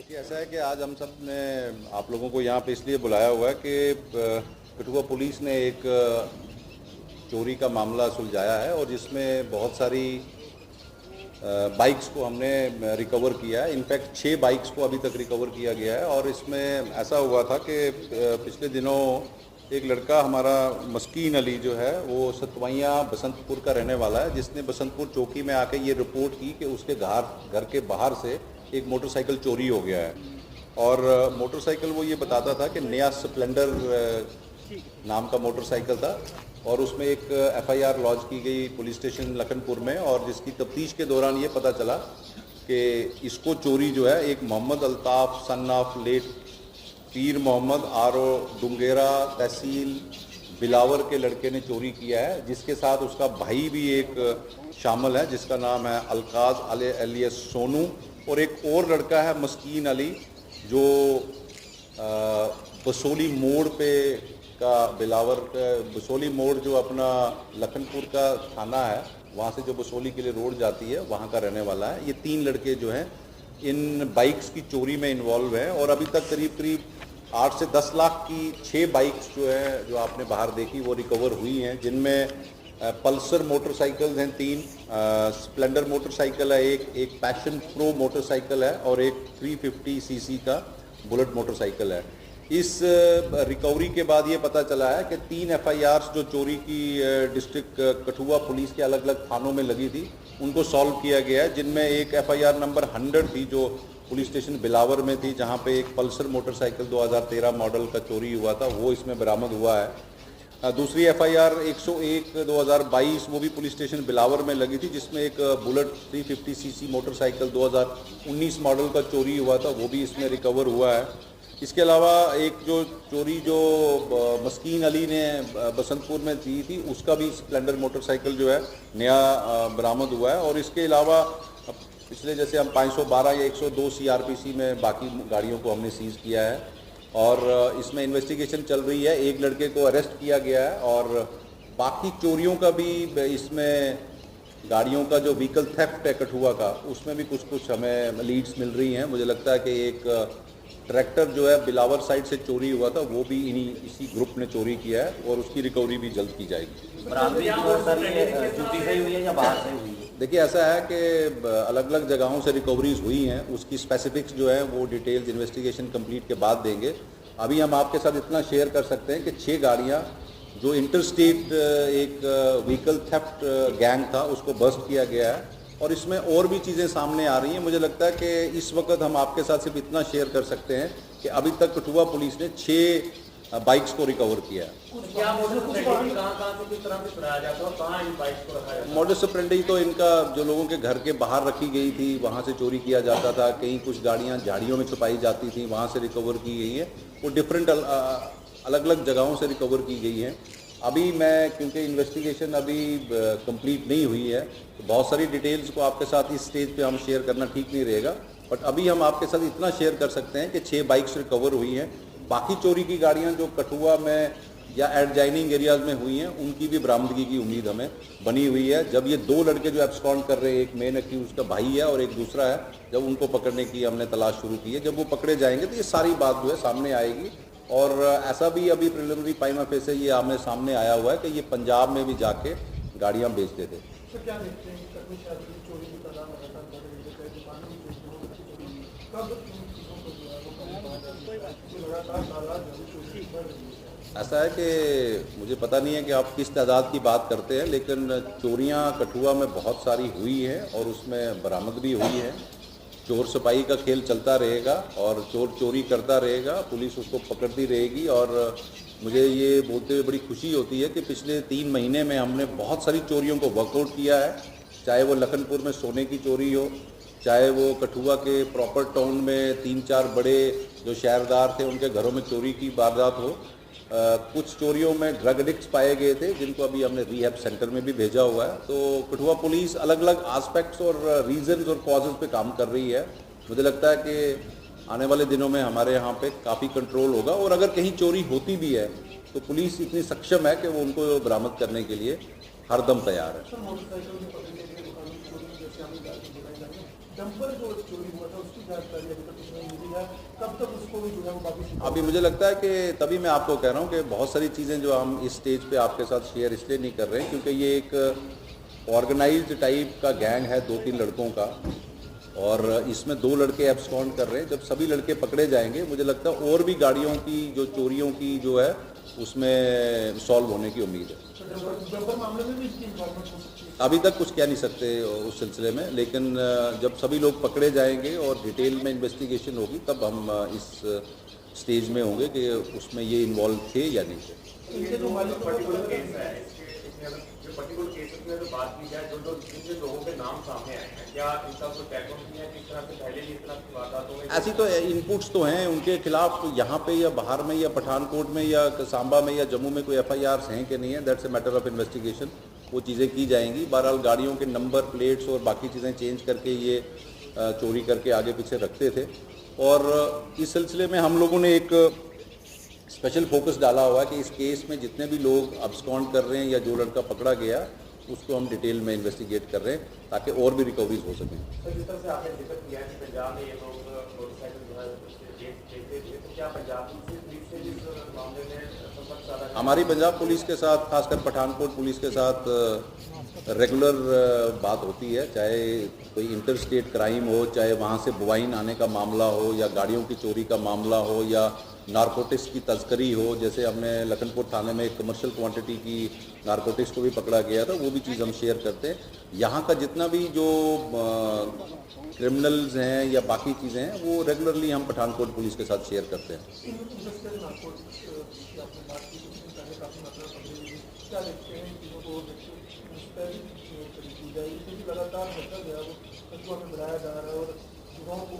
देखिए, ऐसा है कि आज हम सब ने आप लोगों को यहाँ पे इसलिए बुलाया हुआ है कि कठुआ पुलिस ने एक चोरी का मामला सुलझाया है और जिसमें बहुत सारी बाइक्स को हमने रिकवर किया है। इनफैक्ट 6 बाइक्स को अभी तक रिकवर किया गया है और इसमें ऐसा हुआ था कि पिछले दिनों एक लड़का हमारा मस्कीन अली जो है वो सतवैया बसंतपुर का रहने वाला है, जिसने बसंतपुर चौकी में आके ये रिपोर्ट की कि उसके घर के बाहर से एक मोटरसाइकिल चोरी हो गया है। और मोटरसाइकिल वो ये बताता था कि नया स्प्लेंडर नाम का मोटरसाइकिल था और उसमें एक एफआईआर लॉन्च की गई पुलिस स्टेशन लखनपुर में, और जिसकी तफ्तीश के दौरान ये पता चला कि इसको चोरी जो है एक Mohammad Altaf son of late Pir Mohammad RO. डुंगेरा तहसील बिलावर के लड़के ने चोरी किया है, जिसके साथ उसका भाई भी एक शामिल है जिसका नाम है अलकाज एलियस सोनू, और एक और लड़का है मस्कीन अली जो बसोली मोड़ पे का बिलावर का बसोली मोड़ जो अपना लखनपुर का थाना है वहाँ से जो बसोली के लिए रोड जाती है वहाँ का रहने वाला है। ये 3 लड़के जो हैं इन बाइक्स की चोरी में इन्वॉल्व हैं और अभी तक करीब 8 से 10 लाख की 6 बाइक्स जो है जो आपने बाहर देखी वो रिकवर हुई हैं, जिनमें पल्सर मोटरसाइकिल्स हैं 3, स्प्लेंडर मोटरसाइकिल है एक पैशन प्रो मोटरसाइकिल है और एक 350 सीसी का बुलेट मोटरसाइकिल है। इस रिकवरी के बाद ये पता चला है कि 3 एफआईआर्स जो चोरी की डिस्ट्रिक्ट कठुआ पुलिस के अलग अलग थानों में लगी थी उनको सॉल्व किया गया है, जिनमें एक एफआईआर नंबर 100 थी जो पुलिस स्टेशन बिलावर में थी, जहां पे एक पल्सर मोटरसाइकिल 2013 मॉडल का चोरी हुआ था वो इसमें बरामद हुआ है। दूसरी एफआईआर 101 2022 वो भी पुलिस स्टेशन बिलावर में लगी थी, जिसमें एक बुलेट 350 सीसी मोटरसाइकिल 2019 मॉडल का चोरी हुआ था वो भी इसमें रिकवर हुआ है। इसके अलावा एक जो चोरी जो मस्कीन अली ने बसंतपुर में की थी उसका भी स्प्लेंडर मोटरसाइकिल जो है नया बरामद हुआ है। और इसके अलावा पिछले जैसे हम 512 या 102 सीआरपीसी में बाकी गाड़ियों को हमने सीज किया है और इसमें इन्वेस्टिगेशन चल रही है। एक लड़के को अरेस्ट किया गया है और बाकी चोरियों का भी इसमें गाड़ियों का जो व्हीकल थेफ्ट है कठुआ का उसमें भी कुछ हमें लीड्स मिल रही हैं। मुझे लगता है कि एक ट्रैक्टर जो है बिलावर साइड से चोरी हुआ था वो भी इसी ग्रुप ने चोरी किया है और उसकी रिकवरी भी जल्द की जाएगी। हुई है या बाहर से हुई है? देखिए, ऐसा है कि अलग अलग जगहों से रिकवरीज हुई हैं, उसकी स्पेसिफिक्स जो है वो डिटेल्स इन्वेस्टिगेशन कंप्लीट के बाद देंगे। अभी हम आपके साथ इतना शेयर कर सकते हैं कि 6 गाड़ियाँ जो इंटरस्टेट एक व्हीकल थेफ्ट गैंग था उसको बस्ट किया गया है और इसमें और भी चीज़ें सामने आ रही हैं। मुझे लगता है कि इस वक्त हम आपके साथ सिर्फ इतना शेयर कर सकते हैं कि अभी तक कठुआ पुलिस ने 6 बाइक्स को रिकवर किया है। मॉडस ऑपरेंडी तो इनका जो लोगों के घर के बाहर रखी गई थी वहाँ से चोरी किया जाता था, कहीं कुछ गाड़ियाँ झाड़ियों में छुपाई जाती थी वहाँ से रिकवर की गई है, वो डिफरेंट अलग अलग जगहों से रिकवर की गई हैं। अभी मैं क्योंकि इन्वेस्टिगेशन अभी कंप्लीट नहीं हुई है तो बहुत सारी डिटेल्स को आपके साथ इस स्टेज पे हम शेयर करना ठीक नहीं रहेगा, बट अभी हम आपके साथ इतना शेयर कर सकते हैं कि 6 बाइक्स रिकवर हुई हैं। बाकी चोरी की गाड़ियां जो कठुआ में या एडजाइनिंग एरियाज में हुई हैं उनकी भी बरामदगी की उम्मीद हमें बनी हुई है। जब ये 2 लड़के जो एब्सकॉन्ड कर रहे हैं, एक मेन अक्यूज उसका भाई है और एक दूसरा है, जब उनको पकड़ने की हमने तलाश शुरू की है, जब वो पकड़े जाएंगे तो ये सारी बात जो है सामने आएगी। और ऐसा भी अभी प्रिलिमिनरी पाइमा फेस से ये आमने सामने आया हुआ है कि ये पंजाब में भी जाके गाड़ियां बेचते थे। ऐसा है कि मुझे पता नहीं है कि आप किस तादाद की बात करते हैं, लेकिन चोरियां कठुआ में बहुत सारी हुई हैं और उसमें बरामद भी हुई है। चोर सिपाही का खेल चलता रहेगा और चोर चोरी करता रहेगा, पुलिस उसको पकड़ती रहेगी। और मुझे ये बोलते हुए बड़ी खुशी होती है कि पिछले 3 महीने में हमने बहुत सारी चोरियों को वर्कआउट किया है, चाहे वो लखनपुर में सोने की चोरी हो, चाहे वो कठुआ के प्रॉपर टाउन में 3-4 बड़े जो शहरदार थे उनके घरों में चोरी की वारदात हो। कुछ चोरियों में ड्रग एडिक्ट्स पाए गए थे जिनको अभी हमने रिहैब सेंटर में भी भेजा हुआ है। तो कठुआ पुलिस अलग अलग एस्पेक्ट्स और रीजंस और कॉजेज़ पे काम कर रही है। मुझे लगता है कि आने वाले दिनों में हमारे यहाँ पे काफ़ी कंट्रोल होगा और अगर कहीं चोरी होती भी है तो पुलिस इतनी सक्षम है कि वो उनको बरामद करने के लिए हरदम तैयार है। डंपर जो चोरी हुआ था उसकी जानकारी अभी तक उसमें मिली है, कब तक उसको भी जो है वो वापस? अभी मुझे लगता है कि तभी मैं आपको कह रहा हूँ कि बहुत सारी चीज़ें जो हम इस स्टेज पे आपके साथ शेयर इसलिए नहीं कर रहे हैं क्योंकि ये एक ऑर्गेनाइज्ड टाइप का गैंग है 2-3 लड़कों का, और इसमें 2 लड़के एब्सकॉन्ड कर रहे हैं। जब सभी लड़के पकड़े जाएंगे मुझे लगता है और भी गाड़ियों की जो चोरियों की जो है उसमें सॉल्व होने की उम्मीद है। डंपर मामले में भी इसकी इन्वॉल्वमेंट हो सकती है? अभी तक कुछ कह नहीं सकते उस सिलसिले में, लेकिन जब सभी लोग पकड़े जाएंगे और डिटेल में इन्वेस्टिगेशन होगी तब हम इस स्टेज में होंगे कि उसमें ये इन्वॉल्व थे या नहीं थे। इनके जो मालिक पर्टिकुलर केस है, इसमें अगर जो पर्टिकुलर केसेस में अगर बात की जाए, जो जिन लोगों के नाम सामने आए हैं, क्या इनका कोई बैकग्राउंड नहीं है कि इस तरह से पहले भी इस तरह की वारदातों में? ऐसी तो इनपुट्स तो हैं उनके खिलाफ, यहाँ पे या बाहर में या पठानकोट में या सांबा में या जम्मू में कोई FIRs हैं कि नहीं है, that's a matter of investigation. वो चीज़ें की जाएंगी। बहरहाल गाड़ियों के नंबर प्लेट्स और बाकी चीज़ें चेंज करके ये चोरी करके आगे पीछे रखते थे, और इस सिलसिले में हम लोगों ने एक स्पेशल फोकस डाला हुआ है कि इस केस में जितने भी लोग अब्सकॉन्ड कर रहे हैं या जो लड़का पकड़ा गया उसको हम डिटेल में इन्वेस्टिगेट कर रहे हैं ताकि और भी रिकवरीज हो सकें। सर, जिस तरह से आपने जिक्र किया कि पंजाब में ये लोग मोटरसाइकिल जो है देखते थे, तो क्या पंजाब पुलिस से जिस मामले में संपर्क साधा है? हमारी पंजाब पुलिस के साथ, खासकर पठानकोट पुलिस के साथ रेगुलर बात होती है, चाहे कोई इंटर स्टेट क्राइम हो, चाहे वहाँ से बुवाइन आने का मामला हो या गाड़ियों की चोरी का मामला हो या नारकोटिक्स की तस्करी हो। जैसे हमने लखनपुर थाने में एक कमर्शियल क्वांटिटी की नारकोटिक्स को भी पकड़ा गया था, वो भी चीज़ हम शेयर करते हैं। यहाँ का जितना भी जो क्रिमिनल्स हैं या बाकी चीज़ें हैं वो रेगुलरली हम पठानकोट पुलिस के साथ शेयर करते हैं। क्या देखते हैं चीज़ों को लगातार बढ़ता गया, वो हमें बढ़ाया जा रहा है और युवाओं को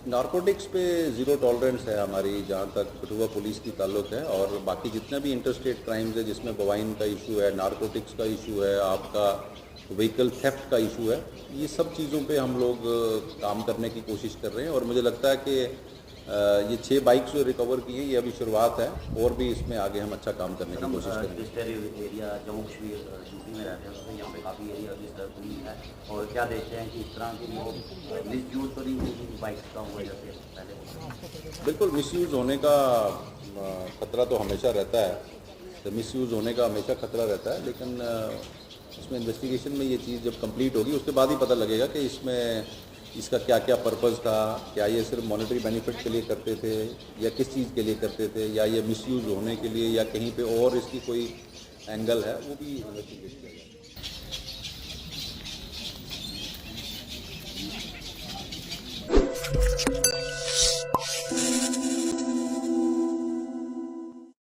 नारकोटिक्स पे ज़ीरो टॉलरेंस है हमारी जहाँ तक कठुआ पुलिस की ताल्लुक है, और बाकी जितने भी इंटरस्टेट क्राइम्स है जिसमें बवाइन का इशू है, नारकोटिक्स का इशू है, आपका व्हीकल थेफ्ट का इशू है, ये सब चीज़ों पे हम लोग काम करने की कोशिश कर रहे हैं। और मुझे लगता है कि ये 6 बाइक्स जो रिकवर की है ये अभी शुरुआत है, और भी इसमें आगे हम अच्छा काम करने की कोशिश करेंगे। जिस तरह एरिया जम्मू कश्मीर यूपी में रहते हैं तो यहाँ पे काफ़ी एरिया जिस तरह पुलिस है, और क्या देखते हैं कि इस तरह की मिसयूज तो नहीं होगी बाइक्स का हुआ जैसे पहले? बिल्कुल मिसयूज़ होने का खतरा तो हमेशा रहता है, तो मिसयूज़ होने का हमेशा खतरा रहता है, लेकिन इसमें इन्वेस्टिगेशन में ये चीज़ जब कंप्लीट होगी उसके बाद ही पता लगेगा कि इसमें इसका क्या क्या पर्पज़ था, क्या ये सिर्फ मॉनेटरी बेनिफिट के लिए करते थे या किस चीज़ के लिए करते थे, या ये मिसयूज़ होने के लिए या कहीं पे और इसकी कोई एंगल है, वो भी इन्वेस्टिगेट किया जाएगा।